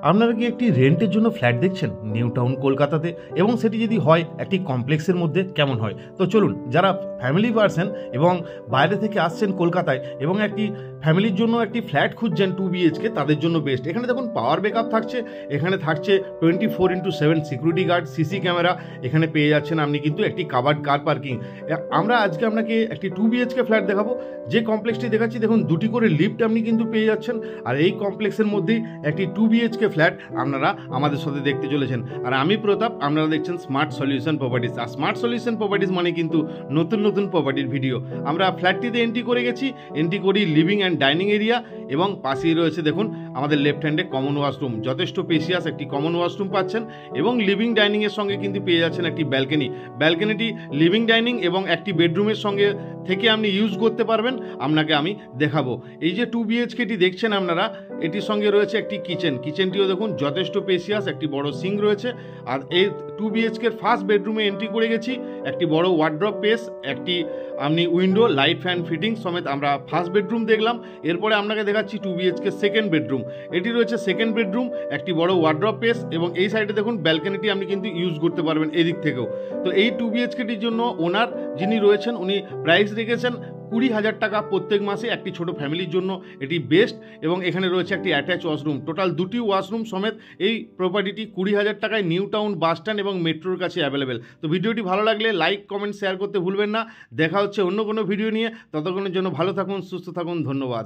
আপনারা কি একটি রেন্টের জন্য ফ্ল্যাট দেখছেন নিউ টাউন কলকাতাতে, এবং সেটি যদি হয় একটি কমপ্লেক্সের মধ্যে কেমন হয়? তো চলুন, যারা ফ্যামিলি পারসন এবং বাইরে থেকে আসছেন কলকাতায় এবং একটি ফ্যামিলির জন্য একটি ফ্ল্যাট খুঁজছেন 2 BHK, তাদের জন্য বেস্ট। এখানে দেখুন পাওয়ার ব্যাকআপ থাকছে, এখানে থাকছে 24x7 security guard, CC camera, এখানে পেয়ে যাচ্ছেন আপনি কিন্তু একটি কাভার্ড কার পার্কিং। আমরা আজকে আপনাকে একটি 2 BHK ফ্ল্যাট দেখাবো। যে কমপ্লেক্সটি দেখাচ্ছি দেখুন, দুটি করে লিফট আপনি কিন্তু পেয়ে যাচ্ছেন, আর এই কমপ্লেক্সের মধ্যেই একটি 2 BHK ফ্ল্যাট আপনারা আমাদের সাথে দেখতে চলেছেন। আর আমি প্রতাপ, আপনারা দেখছেন স্মার্ট সলিউশন প্রপার্টিজ। আর স্মার্ট সলিউশন প্রপার্টিজ মানে কিন্তু নতুন নতুন প্রপার্টির ভিডিও। আমরা ফ্ল্যাটটিতে এন্ট্রি করে গেছি, এন্ট্রি করি লিভিং অ্যান্ড ডাইনিং এরিয়া, এবং পাশেই রয়েছে দেখুন আমাদের লেফট হ্যান্ডে কমন ওয়াশরুম, যথেষ্ট স্পেশিয়াস একটি কমন ওয়াশরুম পাচ্ছেন, এবং লিভিং ডাইনিংয়ের সঙ্গে কিন্তু পেয়ে যাচ্ছেন একটি ব্যালকনি। ব্যালকনিটি লিভিং ডাইনিং এবং একটি বেডরুমের সঙ্গে থেকে আপনি ইউজ করতে পারবেন। আপনাকে আমি দেখাবো। এই যে 2 BHKটি দেখছেন আপনারা, এটির সঙ্গে রয়েছে একটি কিচেনটিও দেখুন যথেষ্ট স্পেশিয়াস, একটি বড় সিঙ্ক রয়েছে। আর এই 2 BHKর ফার্স্ট বেডরুমে এন্ট্রি করে গেছি, একটি বড় ওয়ার্ড্রপ স্পেস, একটি আপনি উইন্ডো, লাইট, ফ্যান ফিটিং সমেত আমরা ফার্স্ট বেডরুম দেখলাম। এরপরে আপনাকে দেখাচ্ছি 2 BHK সেকেন্ড বেডরুম। এটি রয়েছে সেকেন্ড বেডরুম, একটি বড় ওয়ার্ড্রপ স্পেস, এবং এই সাইডে দেখুন ব্যালকনিটি আপনি কিন্তু ইউজ করতে পারবেন এদিক থেকেও। তো এই 2 BHKটির জন্য ওনার যিনি রয়েছেন উনি প্রাইস রেখেছেন 20,000 টাকা প্রত্যেক মাসে। একটি ছোট ফ্যামিলির জন্য এটি বেস্ট, এবং এখানে রয়েছে একটি অ্যাটাচ ওয়াশরুম, টোটাল 2টি ওয়াশরুম সমেত এই প্রপার্টিটি 20,000 টাকায় নিউ টাউন বাস স্ট্যান্ড এবং মেট্রোর কাছে অ্যাভেলেবেল। তো ভিডিওটি ভালো লাগলে লাইক, কমেন্ট, শেয়ার করতে ভুলবেন না। দেখা হচ্ছে অন্য কোনো ভিডিও নিয়ে। ততক্ষণের জন্য ভালো থাকুন, সুস্থ থাকুন, ধন্যবাদ।